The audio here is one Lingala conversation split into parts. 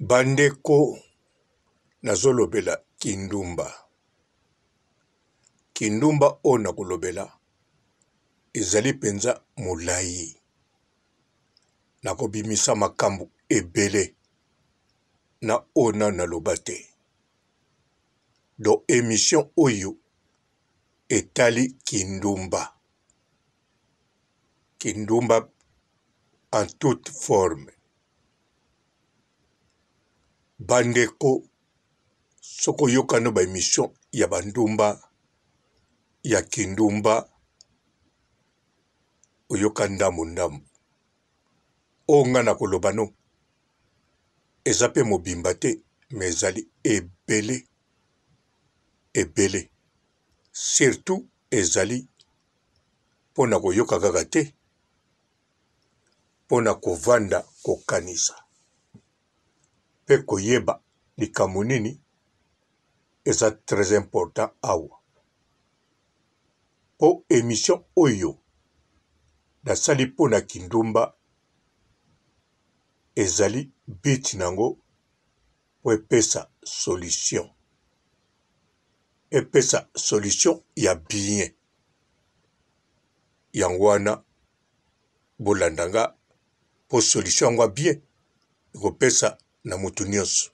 Bandeko nazolobela kindumba. Kindumba ona kolobela ezali penza molai. Nakobimisa makambu ebele na ona nalobate. Do émission oyo etali kindumba. Kindumba en toute forme. Bandeko soko yokano ba émission ya bandumba ya kindumba oyoka ndamu. Onga na kolobano ezape mobimba te mezali ebele. Ebele. Surtout ezali pona koyoka kaka te pona kovanda kokanisa. Pe koyeba likambo nini eza très important awa. Po émission oyo nasali pona kindumba ezali biti nango po epesa solution. Epesa solution ya bien. Yango wana bolandanga po solution yango bien ekopesa na mutu nyonso.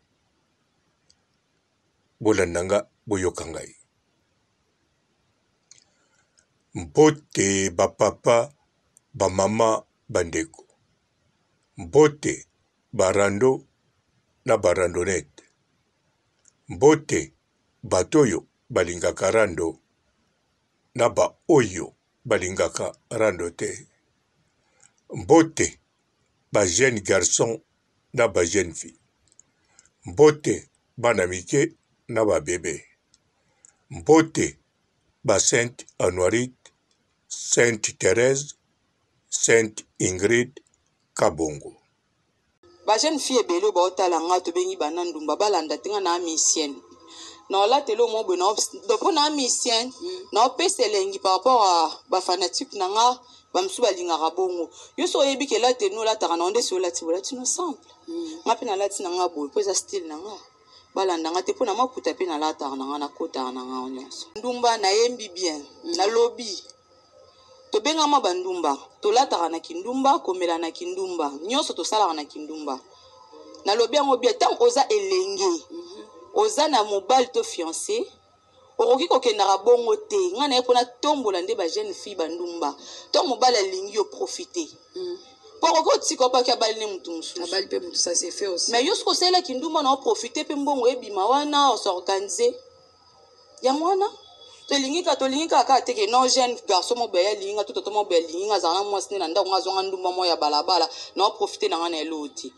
Bolandanga boyoka ngai. Mbote bapapa bamama bandeko. Mbote barando na barandonete. Mbote batoyo balingaka rando na ba oyo balingaka rando te. Mbote ba jeune garçon na ba jeune fille. Mbote bana mike na ba bébé. Mbote ba Sainte Honorite, Sainte Thérèse, Sainte Ingrid Kabongo. Ba jeune fille ebele ba otala nga to bengi banandumba balanda tinga na misienne. Na la telo mo bo na dopo na misienne na opesa elengi par rapport à ba fanatique na nga ba msu balingaka bongo. Yo so yebi ke la teno la taka na onde so la tino simple. Nga pe na la tina nga boy po za style na nga. Balanda nga te po na makuta pe na la taka na nga na kota na nga onyoso. Ndumba na yembi bien na lobby. To benga ma bandumba to la taka na kindumba komela na kindumba nyoso to sala na kindumba. Na lobby yango bien tant oza elenge. Oza na mobile to fiancé. Oroki kokendaka bongo te nga na epona tombola nde ba jeune fille bandumba to mobile alingi yo profiter poko tiko pa ka baline mutu mususu abali pe mutu ça c'est fait aussi mais yosko sela kindumba na profiter pe mbongo ebima wana s'organiser ya mwana to lingi ka te ke non jeune garçon mo be ya linga to mo be linga zana mo sine na ndako ngazonga ndumba mo ya balabala na profiter na nga na eloti.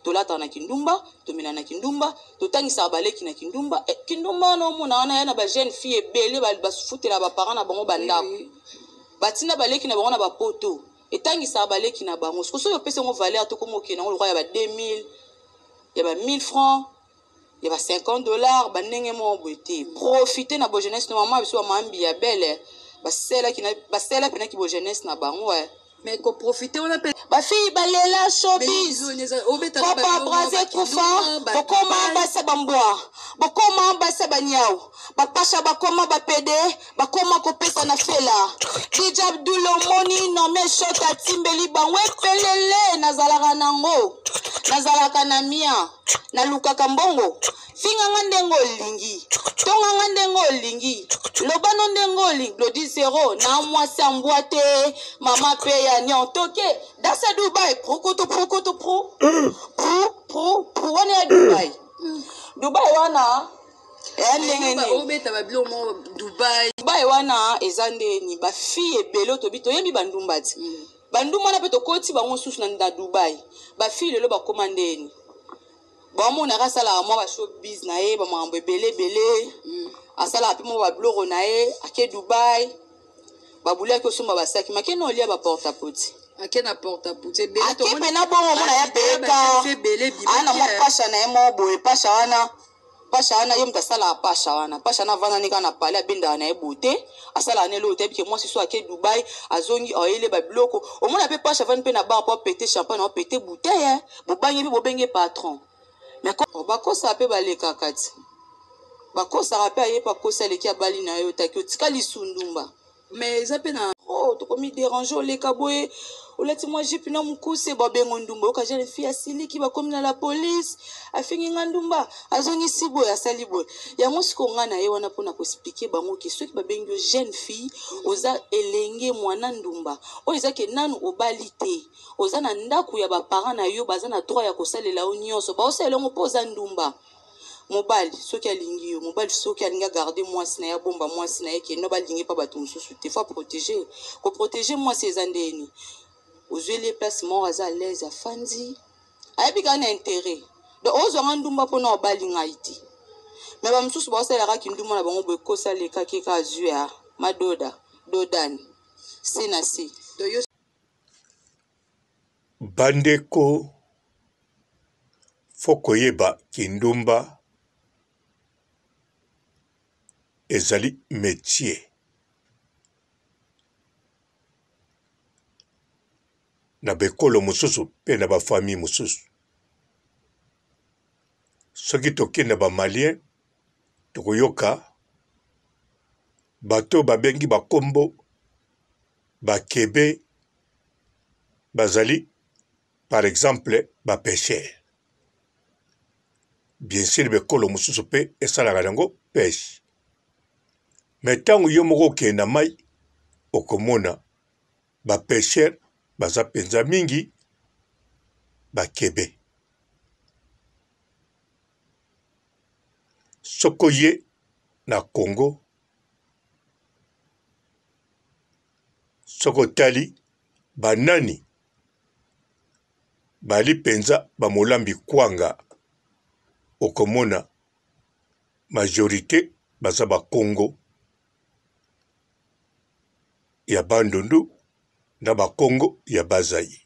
Tolata na kindumba, tomina na kindumba, totangisa baleki na kindumba. Kindumba no mona wana yana ba jeune fille ebele ba sufutela ba parents na bango bandako. Batina baleki na bango na ba poto. Etangisa baleki na bango. Soso yo pese ngo valeur to komo ke na ngo ya ba 2000, ya ba 1000 francs, ya ba $50, ba ndenge mo bote. Profiter na bo jeunesse no mama biso mambi ya belle. Ba sela pena ki bo jeunesse na bango mais ko profiter on appelle ba fille balela showbiz papa brase kufa bokoma basa bamboa bokoma basa banyao bapasha bakoma bapede bakoma kopesa na fela DJ Abdul Omoni no me shota timbeli banwe pelele nazalaka nango nazalaka na mia na lukaka mbongo finga ngandengo lingi tonga ngandengo lingi lobano ndengo lingi lodi zero na mwasi ambwate mama pe ya nyontoke dasa Dubai prokoto pro wana Dubai wana obeta babilo mo Dubai wana ezande ni ba fille ebelo to bito yebi bandumba ti bandumba na peto koti bango susu na Dubai ba fille lelo ba komandeni ba mo na kasala mo ba showbiz na ye ba mambo ebele asala pe mo ba bloro na ye ake Dubai ba bula ko sumba ba saki makeno lia ba porte à porte akena porte à porte ebele to mo na bongo mo na ya beka ana mo pasha na mo boye pasha wana yo mtasala pasha wana vana nika na pale abinda na ebote asala ne lo tebi ke moi siso ake Dubai azongi oyele ba bloko omona pe pasha vana pe na bar po péter champagne na péter bouteille bo bangi pe bo benge patron mais bakosa pe baleka kati bakosa pe aye bakosa leki abali na yo taki otika lisundumba mais eza pe na tokomi déranger oleka boye olati mwa jipe na mokuse babengo ndumba oka jeune fille asiliki bakomi na la police afingi nga ndumba azongisi boye asali boye yango siko nga na ye wana mpona koexplike bango ke soki babengi yo jeune fille oza elenge mwana ndumba oyo eza ke nanu obali te oza na ndako ya baparent na yo baza na droit ya kosalela yo nyonso baosalela yango mpo oza ndumba mobali soki alingi yo mobali soki alingi agarde mwasi na ye abomba mwasi na ye kendo balingi mpa bato mosusu te fa protéger koprotege mwasi eza ndeni ozweli place moko aza alaise afandi ayebi kaka na intérêt donc ozwanga ndumba mpona obali ngai te me bamosusu baosalelaka kindumba na bango boye kosalekaki ka azwi ya madoda dodani se na se bandeko fo koyeba kindumba ezali métier na bekolo mosusu mpe na bafamille mosusu soki tokende bamalien tokoyoka bato babengi bakombo bakebe bazali par exemple bapêcheur bien sûr bekolo mosusu mpe esalaka nango pêche me ntango yo moko okende na mai okomona bapêcheur baza mpenza mingi bakebe soko ye na Congo soko tali banani bali mpenza bamolambi kwanga okomona majorité baza bakongo ya bandundu na bakongo ya bazai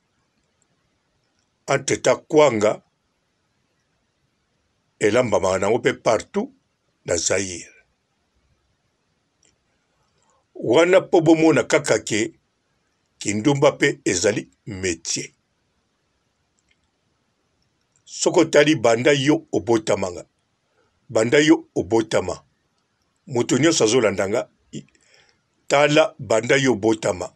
anteta kwanga elambamaka nango mpe partout na Zaire wana mpo bomona kaka ke kindumba mpe ezali métier soko tali banda yo obotamanga banda yo obotama moto nyonso azolandanga tala banda yo obotama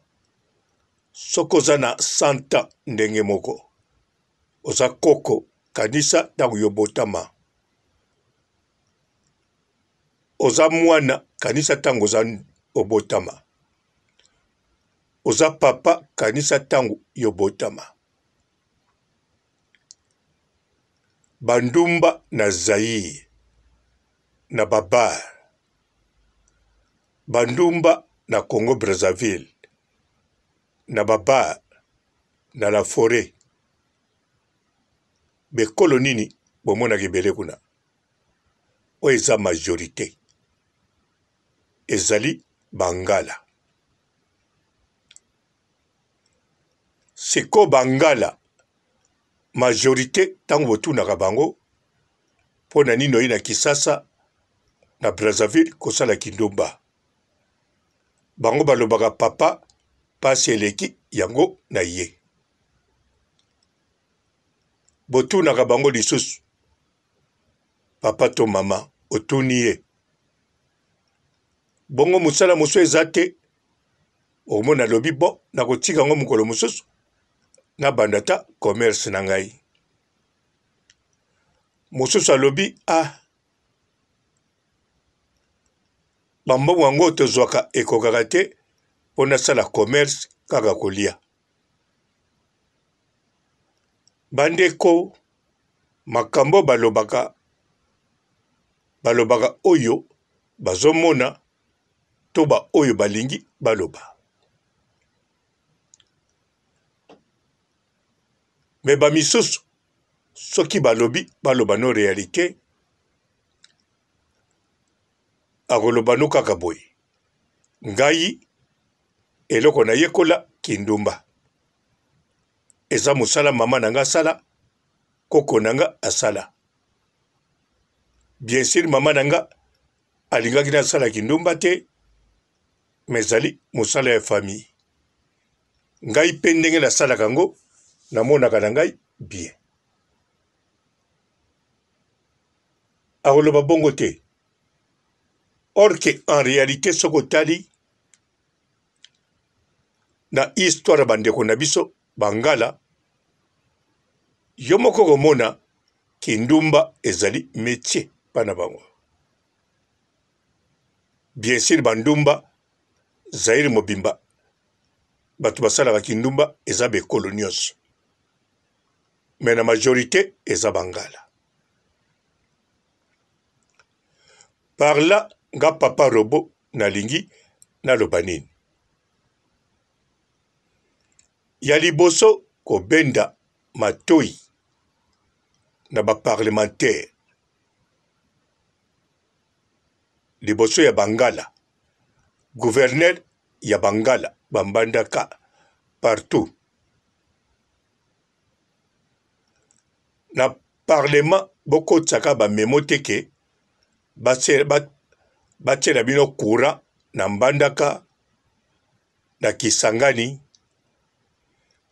soko oza na 100 ans ndenge moko oza koko kanisa ntango yo obotama oza mwana kanisa ntango oza obotama oza papa kanisa ntango yo obotama bandumba na Zaire na babar bandumba na Congo Brazzaville na babar na la forêt bekolo nini bomonaka ebele kuna oyo eza majorité ezali bangala siko bangala majorité ntango botunaka bango mpo na nini oyi na Kisasa na Brazzaville kosala kindumba bango balobaka papa pasi eleki yango na ye botunaka bango lisusu papa to mama otuni ye bongo mosala mosusu eza te omona lobi bo nakotika ngo mokolo mosusu na bandata commerce na ngai mosusu alobi bambongo yango tozwaka ekokaka te mpo nasala commerce kaka kolia bandeko makambo balobaka oyo bazomona to ba oyo balingi baloba me bamisusu soki baloba no réalité akoloba no kaka boye ngai eloko na yekola kindumba eza mosala mama na nga asala koko na nga asala bien sûr mama na nga alingaki nasala kindumba te mezali mosala ya famille ngai mpe ndenge nasalaka yango namonaka na ngai bien akoloba bongo te. Or que en réalité soko tali na histoire bandeko na biso bangala yo moko komona kindumba ezali métier pana bango. Bien sûr bandumba Zaire Mobimba batu basalaka kindumba eza bekolo nyonso. Mais la majorité eza bangala. Par là nga papa robo na lingi na lobanini. Ya liboso ko benda matoi na ba parlementaire. Liboso ya bangala. Gouverneur ya bangala bambandaka partout. Na parlement boko tsaka ba memo teke batela bino kura na mbandaka na Kisangani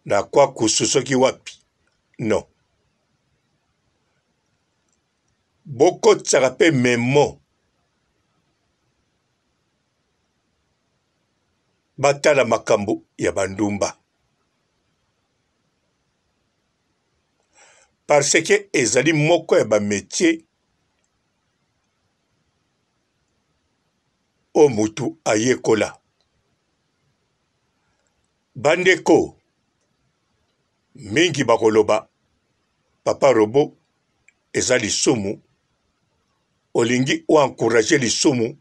na kwa kususoki wapi. Non. Boko tsaka pe memo batala makambo ya bandumba. Parce que ezali moko ya ba métier o mutu ayekola. Bandeko mingi bakoloba papa robo ezali sumu olingi ou encourager lisumu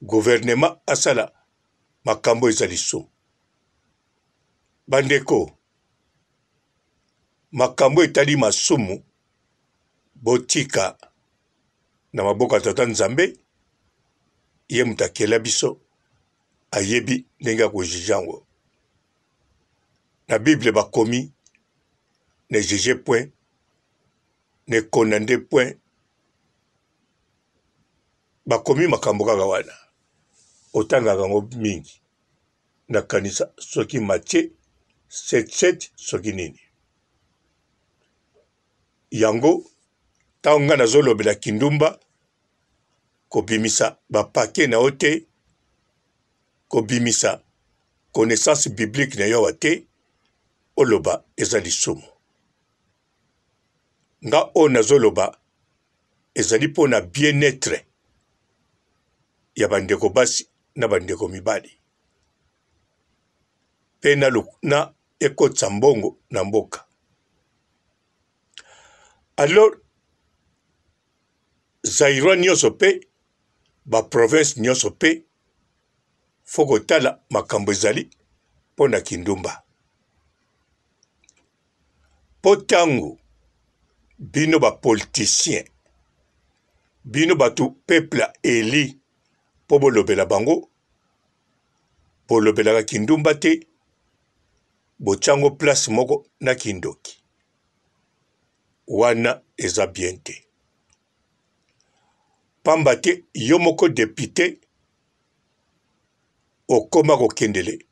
gouvernement asala makambo ezali sumu. Bandeko makambo etali masumu botika na maboko ya tata Nzambe ye mutakela biso ayebi ndenge ya kojijango. Na Bible bakomi ne juge point, ne condamne point. Bakomi makambo kaka wana. Otanga kango mingi. Na kanisa soki Matthieu 7:7 soki nini. Yango taonga na zolobela kindumba kobimisa bapake na ote kobimisa connaissance biblique na yo te oloba ezali sumu. Nga o nazoloba ezali po na bien-être ya bandeko basi na bandeko mibali. Pe na ekotsa mbongo na mboka. Alors Zairwa nyonso pe ba province nyonso pe foko tala makambo ezali po na kindumba. Po tango bino ba politicien bino batu peuple eli po bolobela bango bolobelaka kindumba te bochango place moko na kindoki wana eza bien te. Pamba te yo moko député okoma kokendele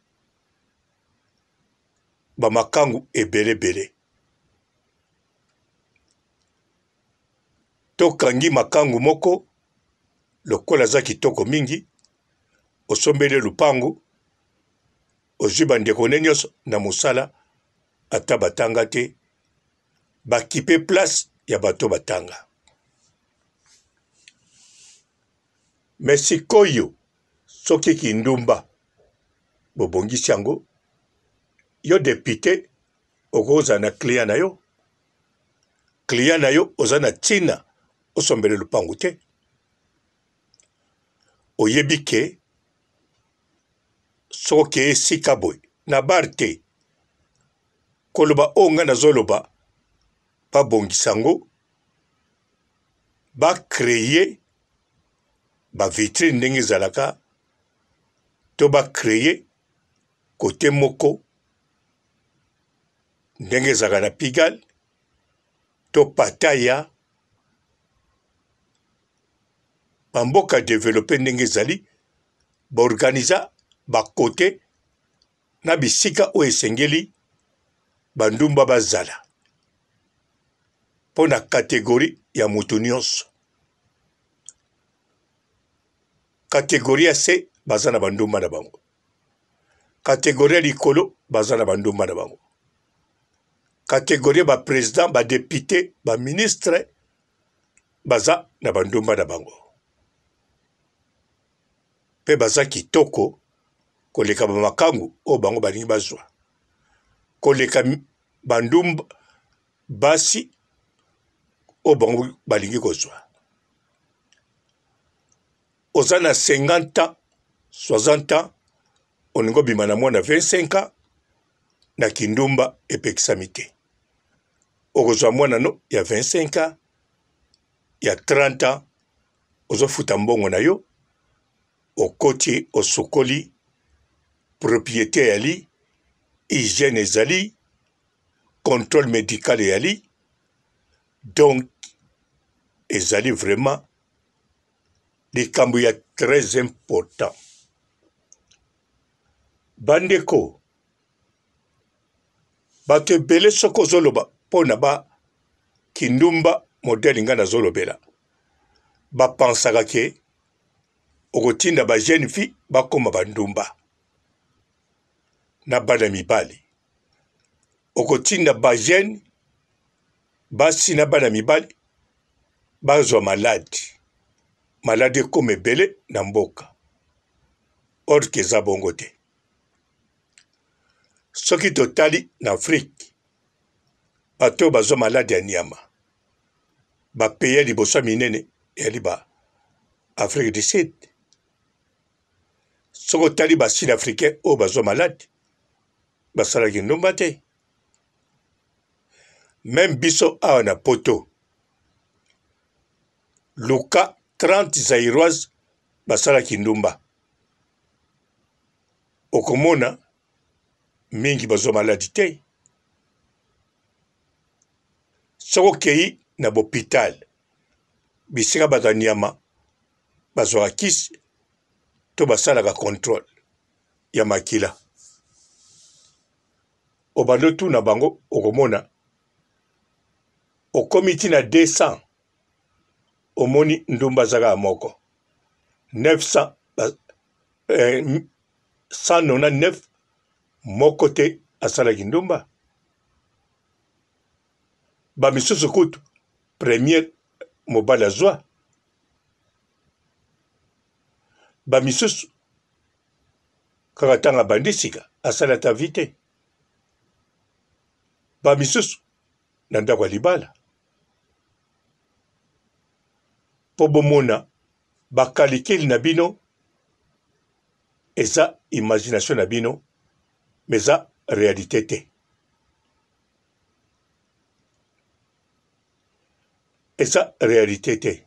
bamakangu ebele. Tokangi makangu moko lokola za kitoko mingi osombele lupangu ozwi bandeko ne nyonso na mosala ata batanga te bakipe place ya bato batanga. Mais sikoyo soki kindumba bobongisi yango yo député okoza na client na yo oza na tina osombele lupangu te. Oyebi ke soki esika boy na bar te koloba onga nazoloba pa bongisango ba créer ba vitrine ndenge zalaka to ba créer côté moko ndenge zaka na Pigalle to Pataya bamboka développer ndenge zali ba organisa ba côté na bisika o esengeli bandumba bazala pona catégorie ya mutu nyonso. Catégorie C baza na bandumba na bango. Catégorie likolo baza na bandumba na bango. Catégorie ba président, ba député, ba ministre baza na bandumba na bango. Pe baza kitoko koleka ba makangu o bango balingi bazwa. Koleka bandumba basi o bango balingi kozwa. Oza na 50 ans, 60 ans, oningo bima na mwana 25 ans, na kindumba epekisami te. Okozwa mwana no ya 25 ans, ya 30 ans, ozofuta mbongo na yo, okoti osokoli, propriété yali, hygiène ezali, contrôle médical yali, donc ezali vraiment likambo ya très important. Bandeko, bato ebele soko zoloba pona ba kindumba modèle nga na zolobela. Ba pensaka ke okotinda ba jeune fille bakoma bandumba na bana mibali. Okotinda ba jeune basi na bana mibali bazwa malade comme ebele na mboka. Or ke eza bongo te. Soki totali na Afrique, bato bazwa malade ya nyama. Ba pays liboso minene yali ba Afrique du Sud. Soko tali ba Sud-Africain o bazwa malade, basalaki ndumba te. Même biso awa na poto, luka 30 Zaïroise basalaki ndumba. Okomona mingi bazwa maladi te. Soko kei na bopital, bisika bato nyama bazwa kisi to basalaka contrôle ya makila. Obando tu na bango okomona okomiti na 200 omoni ndumba zaka moko 199 moko te asalaki ndumba. Ba misusu kutu premier mobali azwa. Ba misusu kaka tanga bandisika asala ta vite. Ba misusu na ndako ya libala. Po bomona bakalikeli na bino eza imagination na bino, mais eza réalité te. Eza réalité te.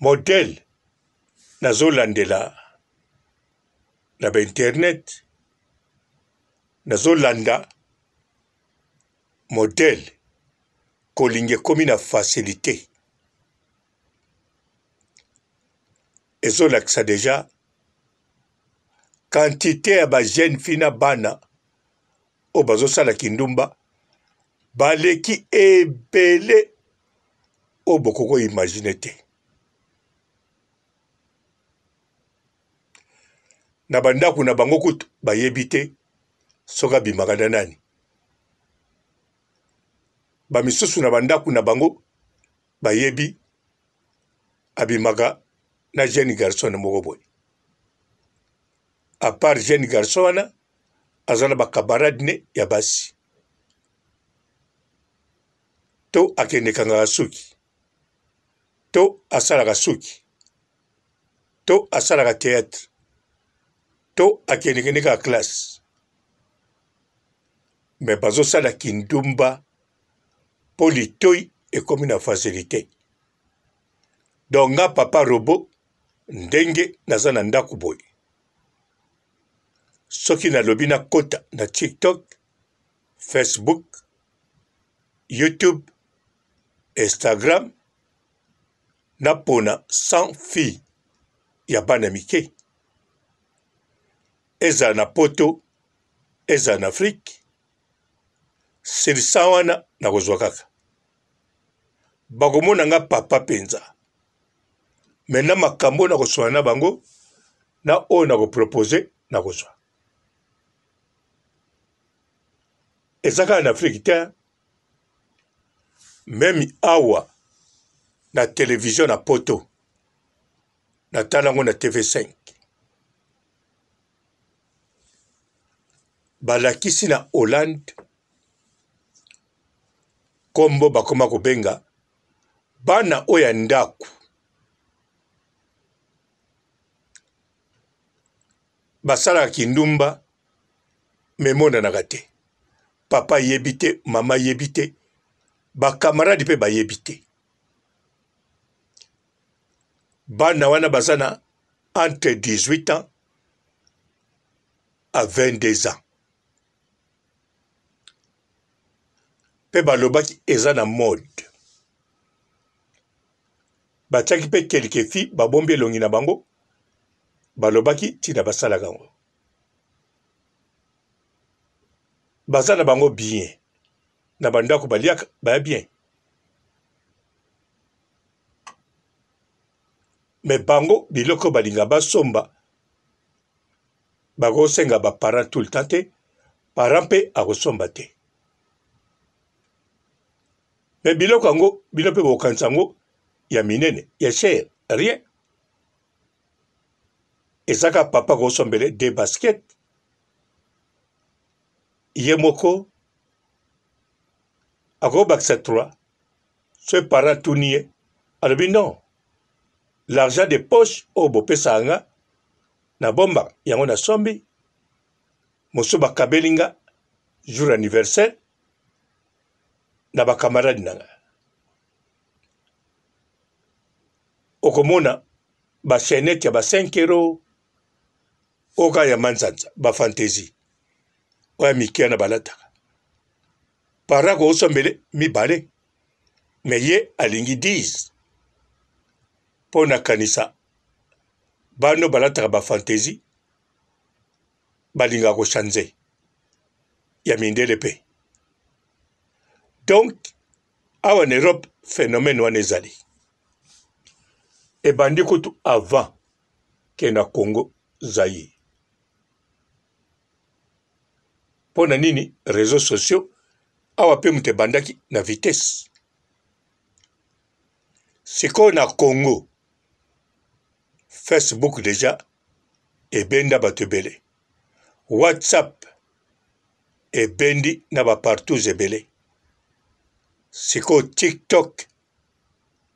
Modèle nazolandela na ba internet, nazolanda modèle kolinge komi na facilité. Ezolakisa déjà quantité ya ba jeune fille na bana o bazosala kindumba baleki ebele o bokoko imagine te. Na bandako na bango kutu bayebi te soka bimaka na nani. Bamisusu na bandako na bango bayebi abimaka na jeune garçon na moko boye. À part jeune garçon wana azala ba camarade ne ya basi. To akendekanga suki, to asalaka suki, to asalaka théâtre, to akendekendeka classe. Mais bazosala kindumba po litoi ekomi na facilité. Donc nga papa robot ndenge naza na ndako boye. Soki nalobi na kota na TikTok, Facebook, YouTube, Instagram, napona 100 filles ya bana mike. Eza na poto, eza na Afrique. Sirisa wana na kozwa kaka. Bakomona nga papa penza. Maintenant makambo na koswa na bango na o na ko proposer na koswa. Ezaka en Afrique te même awa na télévision na poto na talango na TV5 balakisi na Hollande kombo bakoma kobenga bana oya ndaku basala kindumba memona na gate papa yebite mama yebite ba camarade pe ba yebite bana wana basana entre 18 ans à 22 ans pe balobaki eza na mode batiaki pe quelques filles babombi elongi na bango balobaki tina basalaka yango baza na bango bien na bandako baliaka baya bien me bango biloko balinga basomba bakosenga baparent tout le temps te parent mpe akosomba te me biloko yango bino mpe bokanisa yango ya minene ya cher rien ezaka papa kosombele de basket ye moko akobakisa 3 so parent tuni ye alobi non l'argent de poche oyo bopesaka nga na bomba yango na sombi mosusu bakabeli nga jour anniversaire na bakamarade na nga okomona bachenete ya ba 5 euro oka ya manzanza bafantaisie oya mikia na balataka para kosombele mibale me ye alingi 10 mpo na kanisa bano balataka bafantaisie balingaka kochanze ya mindele pe donc awa na Europe phénomène wana ezali ebandi kutu avant ke na Congo Zaïre mpo na nini réseaux sociaux awa pe mutu ebandaki na vitesse sikoyo na Congo Facebook déjà ebenda bato ebele WhatsApp ebendi na bapartout ebele sikoyo TikTok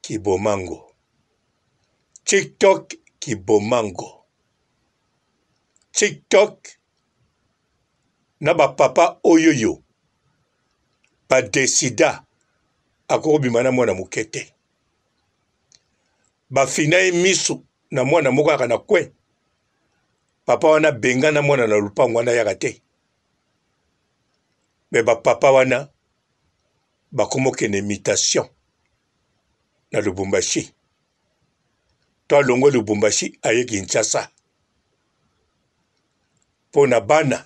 kibomango TikTok na bapapa oyoyo badesida akobima na mwana moke te bafina ye misu na mwana moko yaka na kwe papa wana benga na mwana na lupango wana yaka te me bapapa wana bakomokende imitation na Lubumbashi to alongwe Lubumbashi aye Kinshasa mpo na bana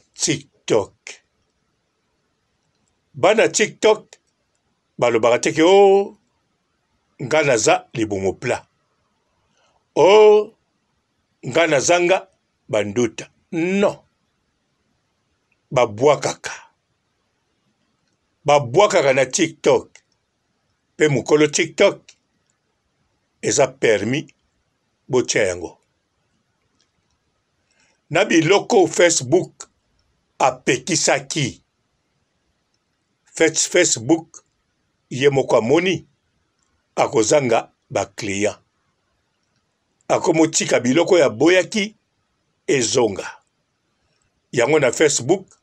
TikTok balobaka teke o nga naza libumu pla o nga nazanga banduta non babwakaka na TikTok mpe mokolo TikTok eza permis botia yango na biloko Facebook apekisaki Facebook ye moko amoni akozanga baclient akomotika biloko ya boyaki ezonga yango na Facebook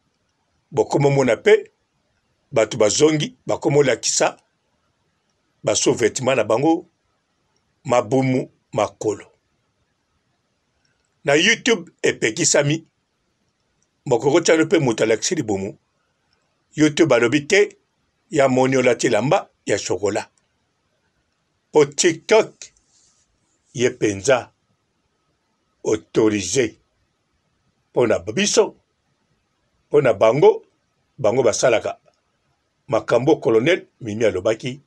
bokomomona pe bato bazongi bakomolakisa basouvetima na bango mabumu makolo na YouTube epekisami mokoko tiano pe moto alakisi libumu YouTube alobi te ya moni olati elamba ya shokola po TikTok ye penza autorisé pona biso pona bango basalaka makambo colonel Mimi alobaki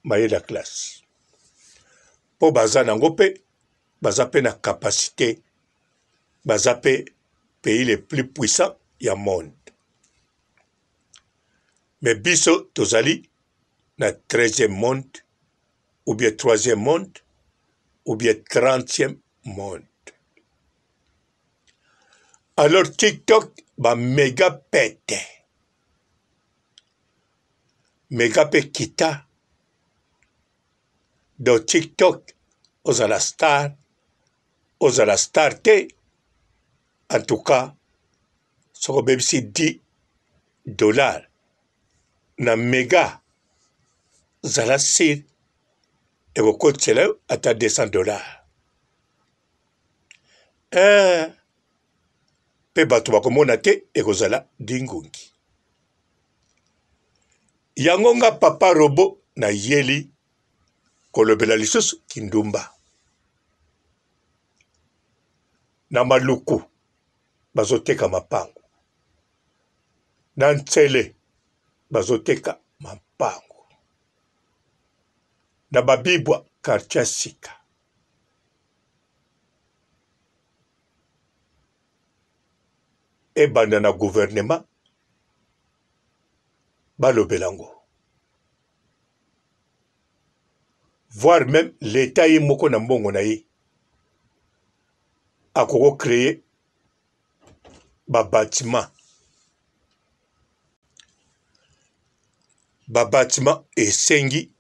maye la classe po baza nango pe baza pe na capacité baza pe pays les plus puissants ya monde. Mais biso tozali na 13e monde ou bien 3e monde ou bien 30e monde. Alors TikTok ba méga pète. Méga pe kita. Dans TikTok, aux à la star te. En tout cas, sur même si $10 na méga zala sir et au compte c'est là à ta $200. Pe bato bakomona te ekozala dingungi. Yango nga papa robo na yeli kolobela lisusu kindumba. Na maluku bazoteka mapango. Na ntsele bazoteka mapango. Na babibwa quartier sika. Ebanda na gouvernement balobelango. Voire même l'État yi moko na mbongo na ye akoko créer bâtiment esengi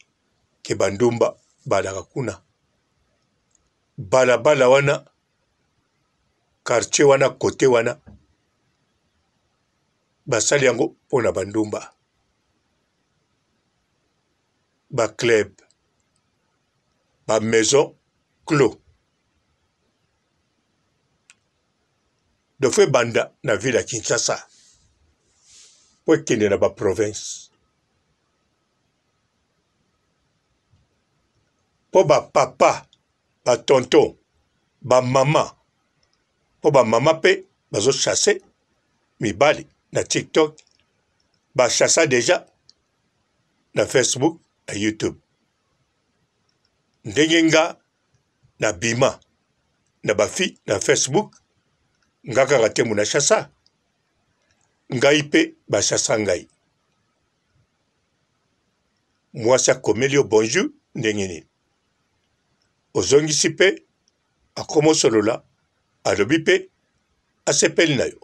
ke bandumba balaka kuna. Balabala wana quartier wana côté wana basali yango pona bandumba. Ba club, ba maison clos. De fait banda na ville ya Kinshasa. Po kende na ba province. Po ba papa, ba tonton, ba maman. Po ba maman pe bazo chasser mibali na TikTok. Ba chassa déjà na Facebook na YouTube. Ndenge nga na bima na bafi na Facebook nga kaka te muna chassa. Ngai pe ba chassa ngai. Mwasi akomeli yo bonjour ndenge nini. Ozongisi pe akomo solola alobi pe asepeli na yo.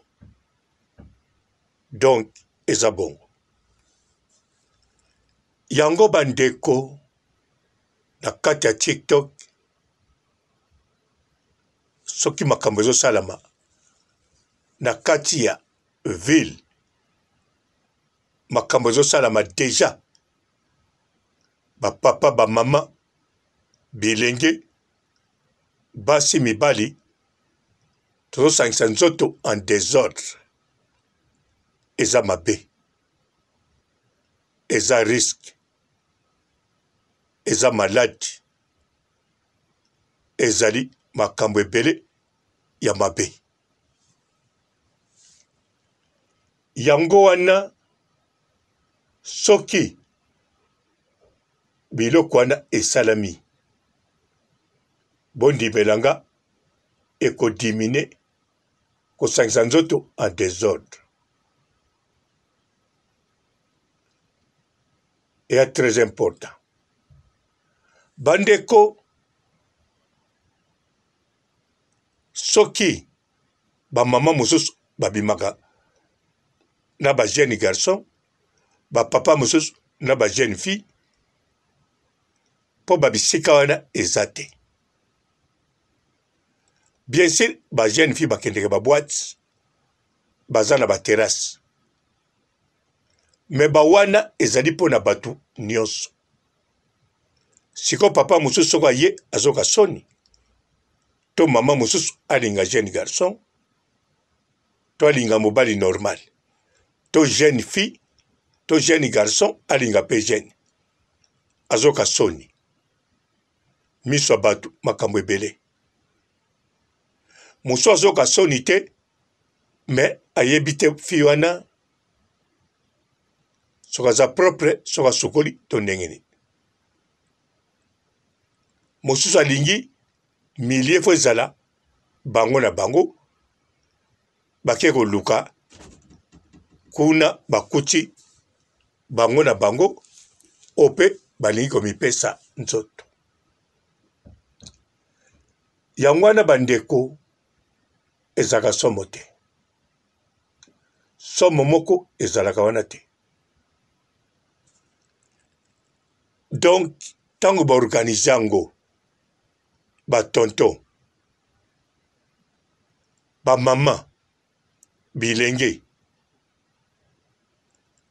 Donc eza bongo. Yango bandeko na kati ya TikTok soki makambo ezosalama na kati ya ville makambo ezosalama deja bapapa bamama bilenge basi mibali tozosangisa nzoto en désordre eza mabe eza risque eza maladi ezali makambo ebele ya mabe. Yango wana soki biloko wana esalami bondibelanga ekodimine kosangisa nzoto en désordre. Et très important. Bandeko soki ba mama mususu babimaka na ba jeune garçon ba papa mususu na ba jeune fille po babisika wana ezate. Bien sûr ba jeune fille bakendeke ba boîte baza na ba terrasse. Mais ba wana ezali pona batu nyonso. Siko papa mususu soko ye azoka soni. To mama mususu alinga jeune garçon. To alinga mobali normal. To jeune fille, to jeune garçon alinga pe jeune. Azoka soni. Miso batu makambo ebele. Muso azoka soni te, mais ayebite fille wana soka za propre soka sokoli to ndenge nini. mosusu alingi milie fo ezala bango na bango bake koluka kuna bakuti bango na bango ope balingi komipesa nzoto. Yango wana bandeko ezalaka somo te. Somo moko ezalaka wana te. Donc tango baorganize yango batonton bamama bilenge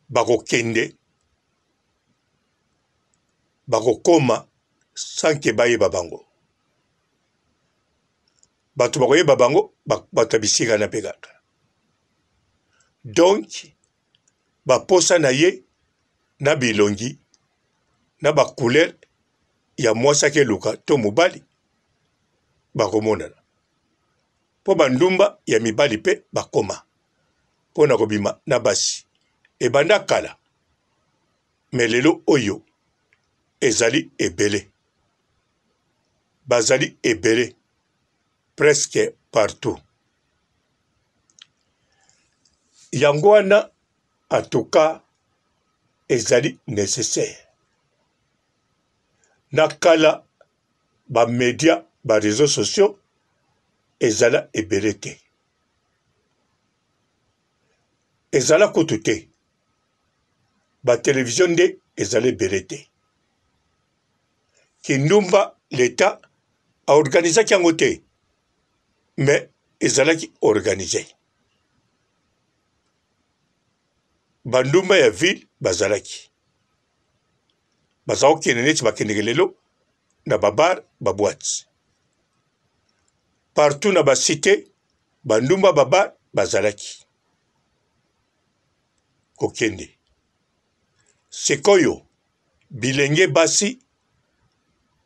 bakokende bakokoma sanke bayeba bango. Bato bakoyeba bango bato bisika na pe kaka. Donc baposa na ye na bilongi na bacouleur ya mwasi akeluka to mobali bakomonana. Po bandumba ya mibali pe bakoma po na kobima na basi ebanda kala melelo oyo ezali ebele. Bazali ebele presque partout. Yango wana en tout cas ezali nécessaire. Nakala ba média ba réseaux sociaux ezala ebele te. Ezala kutu te. Ba télévision nde ezala ebele te. Kindumba l'État a organisé yango te. Mais ezalaki organisé. Bandumba ya ville bazalaki. Bazao kene neti bakendeke lelo na babar baboîte. Partout na ba cité bandumba babar bazalaki. Kokende. Sekoyo bilenge basi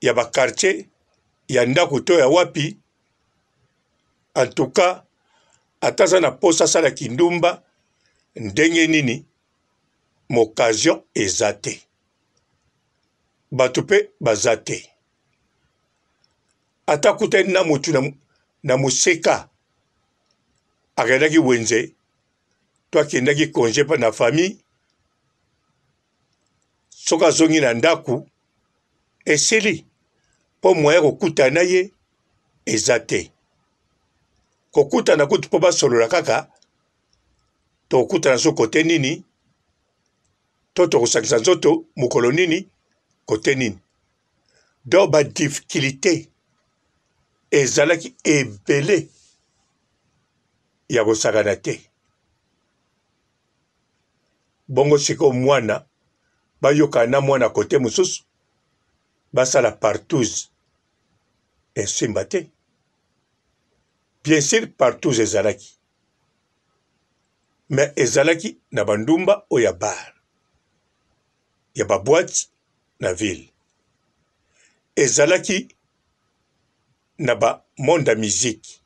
ya ba quartier ya ndako to ya wapi. En tout cas, ataza na posa sala kindumba ndenge nini m'occasion ezate. Batupe bazate. Atakuta na mutu na museka. Akendaki wenze. To akendaki congé pa na famille. Soka zongi na ndaku. Eseli. Po moya kokuta na ye ezate. Kokuta na kutu po basolola kaka to kuta na so kote nini to kosakisa nzoto mokolo nini kote nini do ba difficulté ezalaki ebele ya kosakana te. Bongo siko mwana bayoka na mwana kote mosusu basala partouze esimba te. Bien sûr, partout ezalaki. Mais ezalaki na bandumba o ya bar. Ya ba boîte na ville. Ezalaki na ba monde de musique.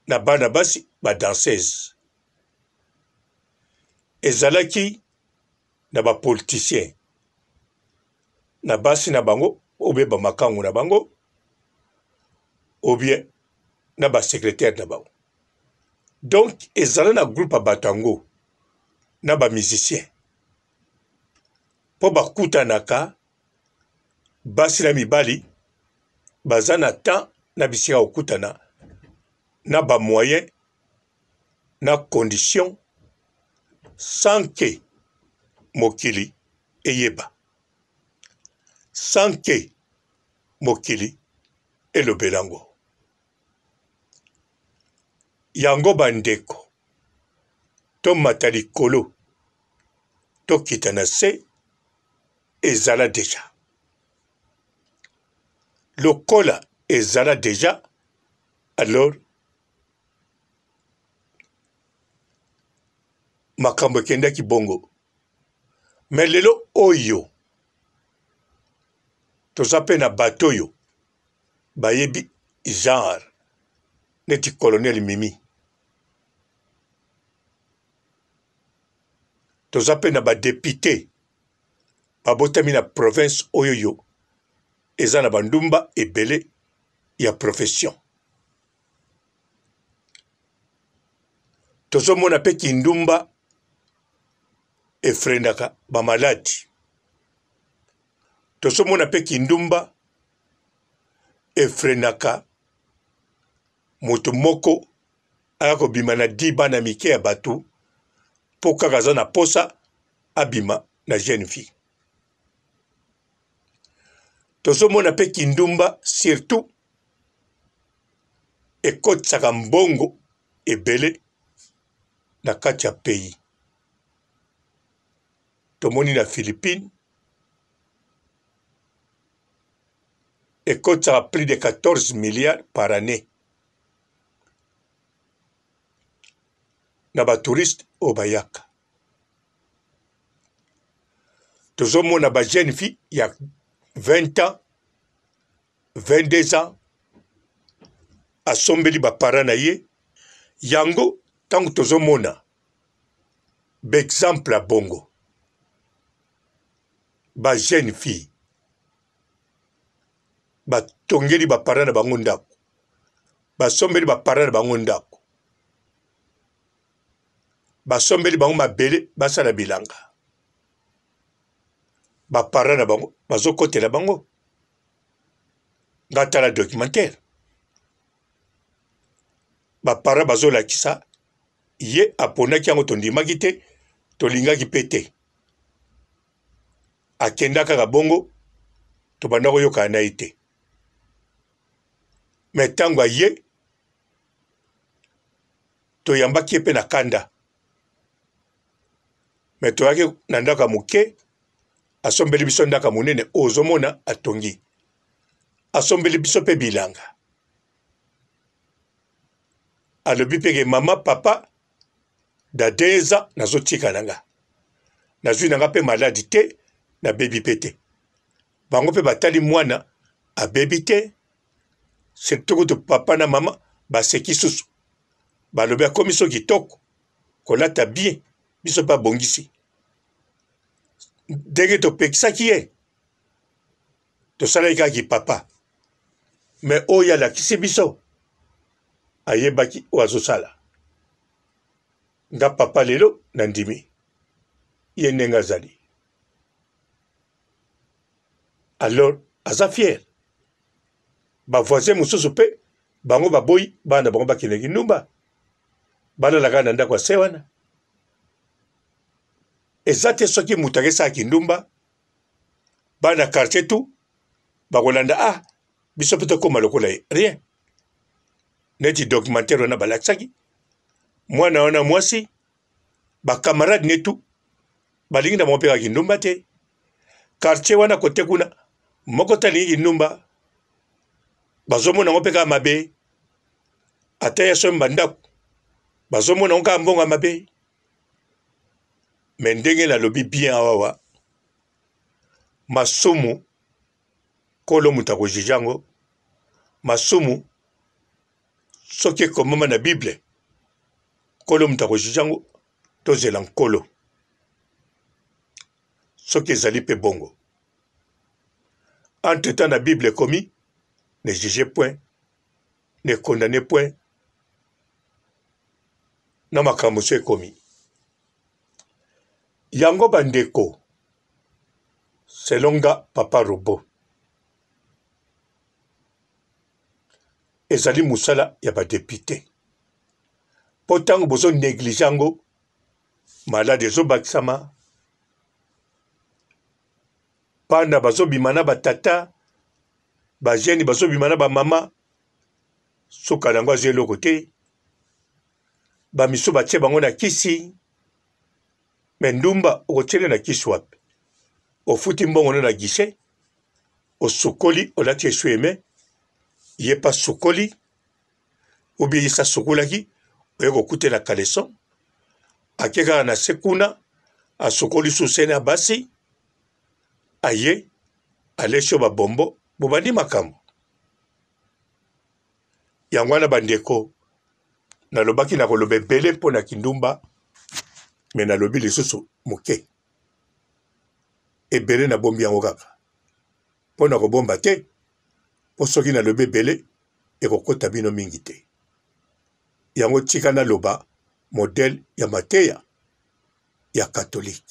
Na bana basi ba danseuse. Ezalaki na ba politicien. Na basi na bango obe ba makangu na bango. Ou bien na ba secrétaire na bango. Donc ezala na groupe a batango na ba musicien. Po bakutanaka basi na mibali baza na temps na bisika okutana na ba moyen na condition sans que mokili eyeba. Sans que mokili elobelango. Yango bandeko to matali kolo to kitana se ezala deja. Lokola ezala deja, alors makambo kenda ki bongo. Mais lelo oyo toza pe na bato yo bayebi genre neti colonel Mimi. Toza pe na ba député babotami na province oyo yo eza na bandumba ebele ya profession. Tozomona pe kindumba efrendaka ba maladi. Tozomona pe kindumba efrendaka moto moko ayako bima na diba na mike ya batu po kaka aza na posa abima na jeune fille. Tozomona pe kindumba surtout ekotisaka mbongo ebele na kati ya pays. Tomoni na Philippines ekotisaka plus de 14 milliards par année na ba touriste au bayaka. Tozomona ba jeune fille ya 20 ans 22 ans asombeli ba parents na ye yango tango tozomona b'exemple a bongo ba jeune fille ba tongeli ba parents na bango ndako basombeli ba parents na bango ndako basombeli bango mabele basala bilanga ba parents na bango bazokotela bango ngata la documentaire ba parents bazolakisa ye aponaki yango tondimaki te tolingaki pe te akendaka kaka bongo tobanda koyoka na ye te me ntango aye toyambaki ye mpe na kanda me toyaki na ndako ya moke asombeli biso ndako ya monene oyo ozomona atongi asombeli biso mpe bilanga alobi peke mama papa da 2 ans nazotika nanga nazwi nanga mpe maladi te nabebi mpe te bango mpe batali mwana abebi te surtout kutu papa na mama baseki susu balobi akomi so kitoko kolata bien biso mpe abongisi ndenge topekisaki ye tosalaki kaki papa me oyo alakisi biso ayebaki oyo azosala nga papa lelo na ndimi ye ndenge azali alors aza fier bavoisin mosusu mpe bango baboyi bana bango bakendeki ndumba balalaka na ndako ya se wana eza te soki moto akesalaki ndumba bana quartier tu bakolanda biso mpe tokóma lokola ye rien neti documentaire wana balakisaki mwana wana mwasi bakamarade netu balingi na bango mpe kaki ndumba te quartier wana kote kuna moko talingiki ndumba bazomona ngo mpe kaka mabe ata ya somi bandako bazomona ngo kaka mbongo ya mabe me ndenge nalobi bien awawa masumu kolo moto akojije yango masumu soki ekomama na bible kolo moto akojije yango tozela nkolo soki ezali mpe bongo entre temps na bible ekomi ne juge point ne condamne point na makambo so ekomi yango bandeko selonga papa robo ezali musala ya badepute mpo ntango bozo néglige yango maladi ezobakisama bana bazobima na batata bajeni bazobima na bamama suka nango azwi eloko te bamiso batie bango na kisi me ndumba okotiele na kisi wapi ofuti mbongo no na gishe osukoli olati esu eme ye pa sukoli ubie yesa sukolaki oye kokutela kaleson ake kaka na se kuna asukoli susene ya basi aye alesi oyo babombo bobandi makambo yango wana bandeko nalobaki na koloba ebele mpo na kindumba me nalobi lisusu moke ebele nabombi yango kaka mpo na kobomba te mpo soki nalobi ebele ekokota bino mingi te yango tika naloba modele ya mateya ya katolike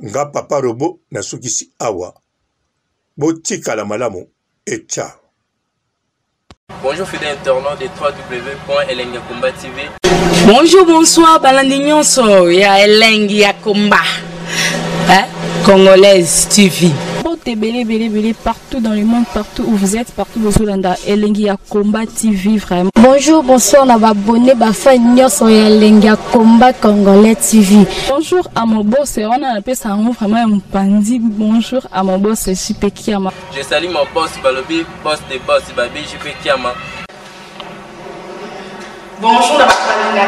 nga papa robo nasukisi awa botikala malamu et ciao. Bonjour fidèles internautes de www.elengiakomba TV. Bonjour, bonsoir, balandi nyonso ya Elengi ya Komba, Congolaise TV. Belé partout dans le monde, partout où vous êtes, partout où vous êtes, Elengi ya Komba TV vraiment. Bonjour, bonsoir, on a abonné bafa nyonso ya Elengi ya Komba Congolais TV. Bonjour à mon boss, on a appelé ça vraiment un pandi. Bonjour à mon boss, JP Kiama. Je salue mon boss Balobi, boss des boss Babi, JP Kiama. Bonjour, la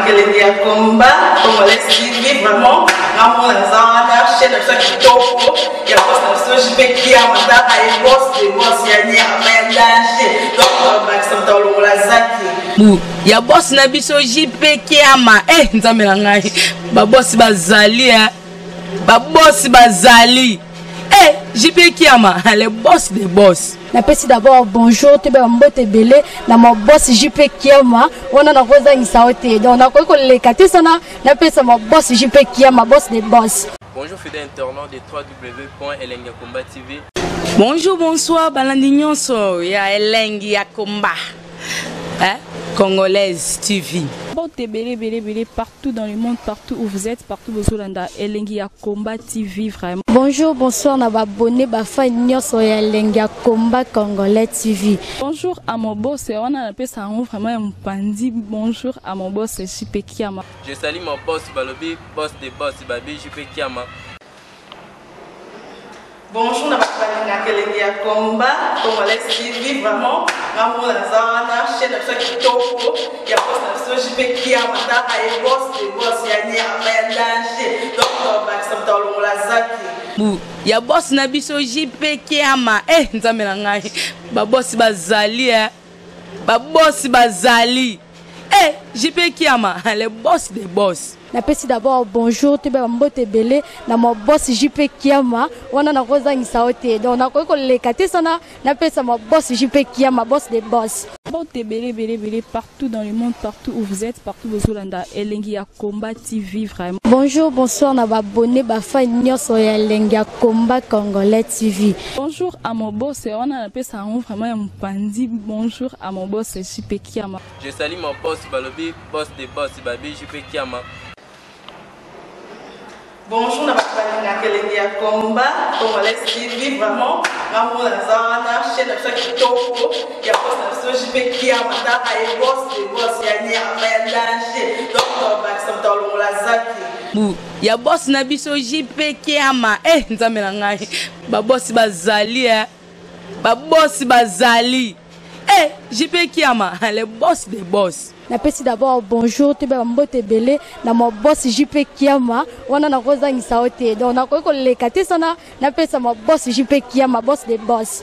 Elengi ya Komba Congolais TV vraiment. Ramon Zana, chaîne de chaque topo, il y a boss de JP Kiama, et boss des boss, il y a un danger. Donc, Maxime Tolo Lazaki. Il y a boss na biso JP Kiama. Nzambe na ngai. Ba boss bazali ba boss bazali. JP Kiama, le boss des boss. Napesi d'abord bonjour, tebe mbote belé na mon boss JP Kiama, on a rosa isaote. Donc na ko le kati sana, napesa mon boss JP Kiama, boss des boss. Bonjour fidèles internautes de www.elengiakomba TV. Bonjour, bonsoir, balandi nyonso ya Elengi ya Komba, Congolaise TV. Belé partout dans le monde, partout où vous êtes, partout où vous êtes, Elengi ya Komba TV vraiment. Bonjour, bonsoir, on a abonné bafa nyonso ya Elengi ya Komba Congolais TV. Bonjour à mon boss, on a appelé ça vraiment un pandi. Bonjour à mon boss, JP Kiama. Je salue mon boss Balobi, boss des boss Babi, JP Kiama. Bonjour, la Elengi ya Komba Congolais TV vraiment. Ramon Zana, chaîne de chaque topo, il y a boss de JP Kiama, et boss des boss, il y a un danger. Donc, Maxime Tolo Lazaki. Il y a boss na biso JP Kiama. Nzambe na ngai. Ba boss bazali ba boss bazali. JP Kiama, le boss des boss. Napesi d'abord bonjour, tebe mbote belé na mon boss JP Kiama, on a rosa isaote. Donc na ko le kati sana, napesa mon boss JP Kiama, boss des boss. Belé partout dans le monde, partout où vous êtes, partout où vous êtes, Elengi ya Komba TV vraiment. Bonjour, bonsoir, on a abonné bafa nyonso ya Elengi ya Komba Congolais TV. Bonjour à mon boss, on a appelé ça vraiment un pandi. Bonjour à mon boss, JP Kiama. Je salue mon boss Balobi, boss des boss Babi, JP Kiama. Bonjour, la Elengi ya Komba Congolais TV vraiment. Ramon Zana, chaîne de chaque topo, il y a boss de JP Kiama, et boss des boss, il y a un danger. Donc, Maxime Tolo Lazaki. Il y a boss na biso JP Kiama. Nzambe na ngai. Ba boss bazali ba boss bazali. JP Kiama, le boss des boss. Napesi d'abord bonjour, tebe mbote belé na mon boss JP Kiama, on a rosa isaote. Donc na ko le kati sana, napesa mon boss JP Kiama, boss des boss.